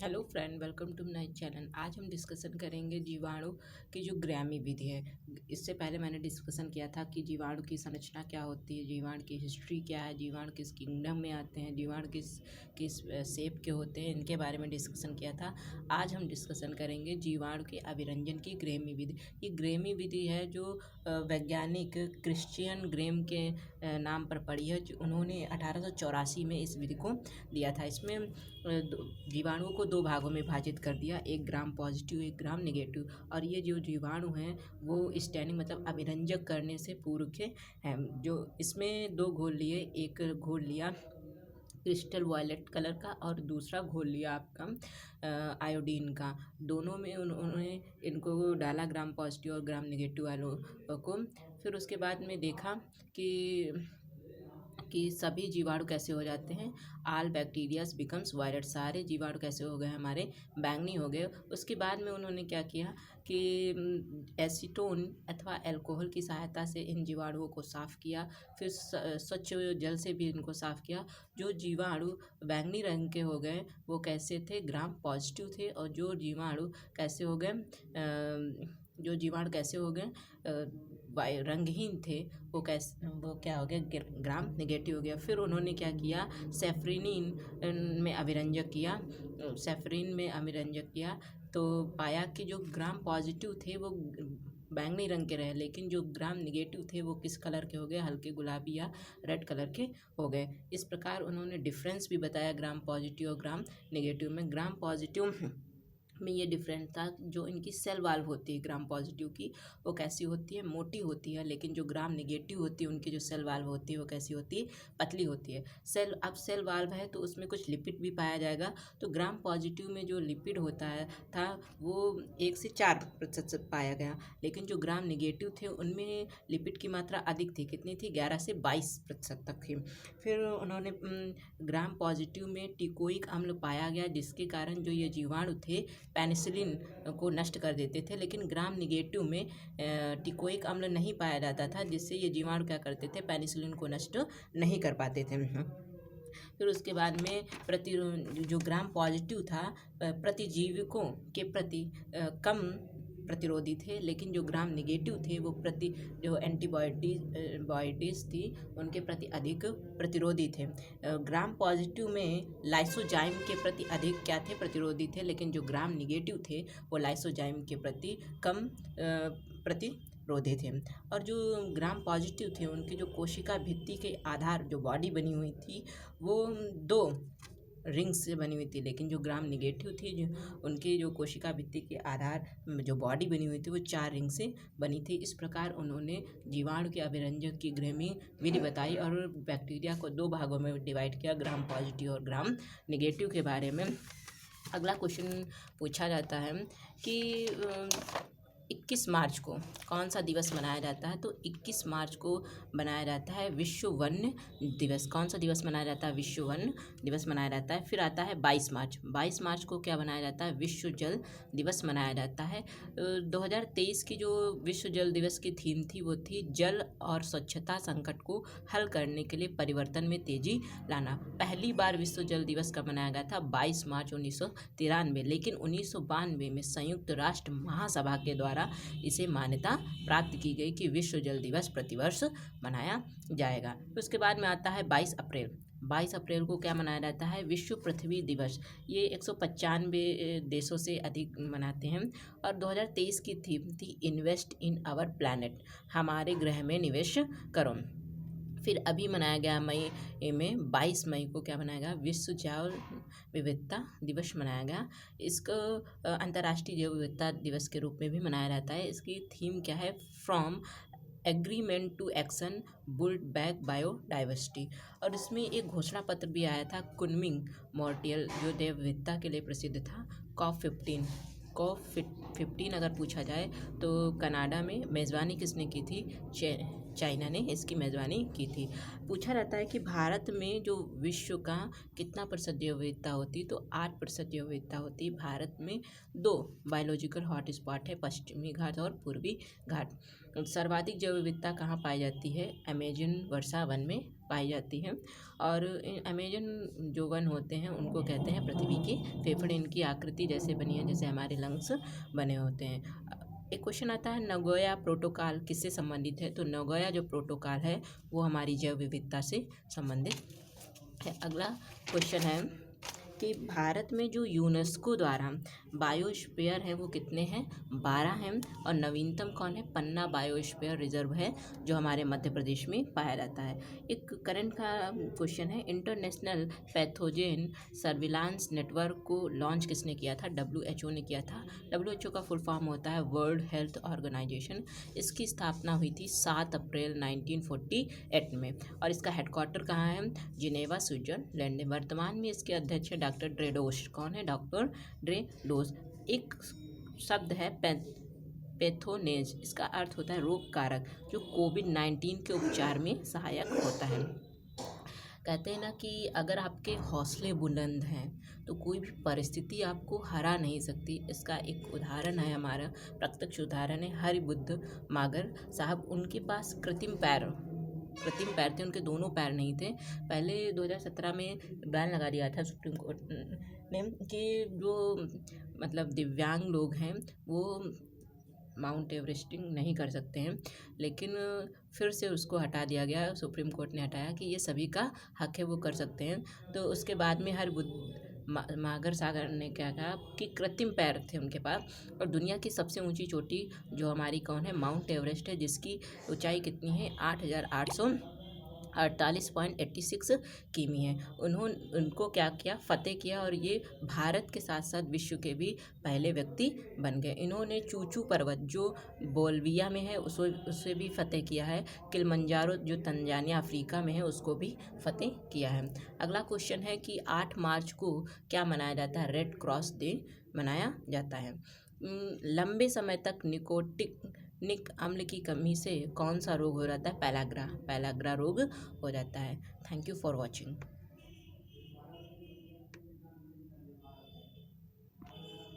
Hello friend, welcome to my channel. आज हम discussion करेंगे जीवाणु की जो ग्रामी विधि है। इससे पहले मैंने डिस्कशन किया था कि जीवाणु की संरचना क्या होती है, जीवाणु की हिस्ट्री क्या है, जीवाणु किस किंगडम में आते हैं, जीवाणु किस किस शेप के होते हैं, इनके बारे में डिस्कशन किया था। आज हम डिस्कशन करेंगे जीवाणु के अभिरंजन की ग्रेमी विधि। ये ग्रेमी विधि है जो वैज्ञानिक क्रिश्चियन ग्रेम के नाम पर पड़ी है। जो उन्होंने 1884 में इस विधि को दिया था। इसमें जीवाणुओं को दो भागों में विभाजित कर दिया, एक ग्राम पॉजिटिव एक ग्राम नेगेटिव। और ये जो जीवाणु हैं वो स्टैनिंग मतलब अभिरंजक करने से पूर्व के हैं। जो इसमें दो घोल लिए, एक घोल लिया क्रिस्टल वायलेट कलर का और दूसरा घोल लिया आपका आयोडीन का। दोनों में उन्होंने इनको डाला, ग्राम पॉजिटिव और ग्राम नेगेटिव वालों को। फिर उसके बाद में देखा कि सभी जीवाणु कैसे हो जाते हैं। आल बैक्टीरियाज बिकम्स वायलेट, सारे जीवाणु कैसे हो गए हमारे बैंगनी हो गए। उसके बाद में उन्होंने क्या किया कि एसीटोन अथवा अल्कोहल की सहायता से इन जीवाणुओं को साफ़ किया। फिर स्वच्छ जल से भी इनको साफ़ किया। जो जीवाणु बैंगनी रंग के हो गए वो कैसे थे, ग्राम पॉजिटिव थे। और जो जीवाणु कैसे हो गए, रंगहीन थे वो क्या हो गया, ग्राम नेगेटिव हो गया। फिर उन्होंने क्या किया, सेफ्रिनिन में अभिरंजक किया। सेफ्रिन में अभिरंजक किया तो पाया कि जो ग्राम पॉजिटिव थे वो बैंगनी रंग के रहे, लेकिन जो ग्राम नेगेटिव थे वो किस कलर के हो गए, हल्के गुलाबी या रेड कलर के हो गए। इस प्रकार उन्होंने डिफरेंस भी बताया ग्राम पॉजिटिव और ग्राम नेगेटिव में। ग्राम पॉजिटिव में ये डिफरेंट था, जो इनकी सेल वाल्व होती है ग्राम पॉजिटिव की वो कैसी होती है, मोटी होती है। लेकिन जो ग्राम नेगेटिव होती है उनकी जो सेल वाल्व होती है वो कैसी होती है, पतली होती है। सेल वाल्व है तो उसमें कुछ लिपिड भी पाया जाएगा। तो ग्राम पॉजिटिव में जो लिपिड होता है था वो 1 से 4% पाया गया, लेकिन जो ग्राम नेगेटिव थे उनमें लिपिड की मात्रा अधिक थी। कितनी थी, 11 से 22% तक थी। फिर उन्होंने ग्राम पॉजिटिव में टिकोइक अम्ल पाया गया, जिसके कारण जो ये जीवाणु थे पेनिसिलिन को नष्ट कर देते थे। लेकिन ग्राम नेगेटिव में टिकोइक अम्ल नहीं पाया जाता था, जिससे ये जीवाणु क्या करते थे, पेनिसिलिन को नष्ट नहीं कर पाते थे। फिर उसके बाद में जो ग्राम पॉजिटिव था प्रतिजीविकों के प्रति कम प्रतिरोधी थे, लेकिन जो ग्राम नेगेटिव थे वो जो एंटीबॉडीज थी उनके प्रति अधिक प्रतिरोधी थे। ग्राम पॉजिटिव में लाइसोजाइम के प्रति अधिक क्या थे, प्रतिरोधी थे, लेकिन जो ग्राम नेगेटिव थे वो लाइसोजाइम के प्रति कम प्रतिरोधी थे। और जो ग्राम पॉजिटिव थे उनकी जो कोशिका भित्ति के आधार जो बॉडी बनी हुई थी वो 2 रिंग्स से बनी हुई थी, लेकिन जो ग्राम नेगेटिव थी जो उनकी जो कोशिका भित्ति के आधार जो बॉडी बनी हुई थी वो 4 रिंग से बनी थी। इस प्रकार उन्होंने जीवाणु के अभिरंजक की ग्रेमी विधि बताई और बैक्टीरिया को 2 भागों में डिवाइड किया, ग्राम पॉजिटिव और ग्राम नेगेटिव के बारे में। अगला क्वेश्चन पूछा जाता है कि 21 मार्च को कौन सा दिवस मनाया जाता है। तो 21 मार्च को मनाया जाता है विश्व वन्य दिवस। कौन सा दिवस मनाया जाता है, विश्व वन्य दिवस मनाया जाता है। फिर आता है 22 मार्च। 22 मार्च को क्या मनाया जाता है, विश्व जल दिवस मनाया जाता है। 2023 की जो विश्व जल दिवस की थीम थी वो थी जल और स्वच्छता संकट को हल करने के लिए परिवर्तन में तेजी लाना। पहली बार विश्व जल दिवस कब मनाया गया था, 22 मार्च 1993। लेकिन 1992 में संयुक्त राष्ट्र महासभा के द्वारा इसे मान्यता प्राप्त की गई कि विश्व जल दिवस प्रतिवर्ष मनाया जाएगा। उसके बाद में आता है 22 अप्रैल। 22 अप्रैल को क्या मनाया जाता है, विश्व पृथ्वी दिवस। ये 195 देशों से अधिक मनाते हैं। और 2023 की थीम थी इन्वेस्ट इन आवर प्लैनेट, हमारे ग्रह में निवेश करो। फिर अभी मनाया गया मई में 22 मई को क्या मनाया गया, विश्व जैव विविधता दिवस मनाया गया। इसको अंतर्राष्ट्रीय जैव विविधता दिवस के रूप में भी मनाया जाता है। इसकी थीम क्या है, from agreement to action build back biodiversity. और इसमें एक घोषणा पत्र भी आया था कुनमिंग मॉर्टियल, जो जैव विविधता के लिए प्रसिद्ध था। COP15 अगर पूछा जाए तो कनाडा में मेज़बानी किसने की थी, चाइना ने इसकी मेज़बानी की थी। पूछा जाता है कि भारत में जो विश्व का कितना प्रतिशत जैव विविधता होती, तो 8% जैव विविधता होती। भारत में 2 बायोलॉजिकल हॉटस्पॉट है, पश्चिमी घाट और पूर्वी घाट। सर्वाधिक जैव विविधता कहाँ पाई जाती है? अमेजन वर्षा वन में पाई जाती है। और अमेजन जो वन होते हैं उनको कहते हैं पृथ्वी के फेफड़े। इनकी आकृति जैसे बनी है जैसे हमारे लंग्स बने होते हैं। एक क्वेश्चन आता है नगोया प्रोटोकॉल किससे संबंधित है? तो नगोया जो प्रोटोकॉल है वो हमारी जैव विविधता से संबंधित है। अगला क्वेश्चन है कि भारत में जो यूनेस्को द्वारा बायोस्फीयर है वो कितने हैं? 12 हैं। और नवीनतम कौन है? पन्ना बायोस्फीयर रिजर्व है जो हमारे मध्य प्रदेश में पाया जाता है। एक करंट का क्वेश्चन है, इंटरनेशनल पैथोजेन सर्विलांस नेटवर्क को लॉन्च किसने किया था? WHO ने किया था। WHO का फुल फॉर्म होता है वर्ल्ड हेल्थ ऑर्गेनाइजेशन। इसकी स्थापना हुई थी 7 अप्रैल 1948 में और इसका हेडक्वार्टर कहाँ है? जिनेवा स्विट्जरलैंड में। वर्तमान में इसके अध्यक्ष हैं डॉक्टर ड्रेडोस। कौन है? डॉक्टर ड्रेडोस। एक शब्द है पैथोजेन, इसका अर्थ होता है रोग कारक, जो कोविड-19 के उपचार में सहायक होता है। कहते हैं ना कि अगर आपके हौसले बुलंद हैं तो कोई भी परिस्थिति आपको हरा नहीं सकती। इसका एक उदाहरण है, हमारा प्रत्यक्ष उदाहरण है हरिबुद्ध मागर साहब। उनके पास कृत्रिम पैर थे, उनके दोनों पैर नहीं थे। पहले 2017 में बैन लगा दिया था सुप्रीम कोर्ट ने कि जो मतलब दिव्यांग लोग हैं वो माउंट एवरेस्टिंग नहीं कर सकते हैं, लेकिन फिर से उसको हटा दिया गया। सुप्रीम कोर्ट ने हटाया कि ये सभी का हक है, वो कर सकते हैं। तो उसके बाद में मागर सागर ने क्या कहा कि कृत्रिम पैर थे उनके पास। और दुनिया की सबसे ऊंची चोटी जो हमारी कौन है? माउंट एवरेस्ट है, जिसकी ऊंचाई कितनी है? 8,848.86 किमी है। उनको क्या किया? फतेह किया। और ये भारत के साथ साथ विश्व के भी पहले व्यक्ति बन गए। इन्होंने चूचू पर्वत जो बोल्विया में है उसे भी फतेह किया है। किलिमंजारो जो तंजानिया अफ्रीका में है उसको भी फतेह किया है। अगला क्वेश्चन है कि 8 मार्च को क्या मनाया जाता है? रेड क्रॉस डे मनाया जाता है। लंबे समय तक निकोटिनिक अम्ल की कमी से कौन सा रोग हो जाता है? पैलाग्रा रोग हो जाता है। Thank you for watching.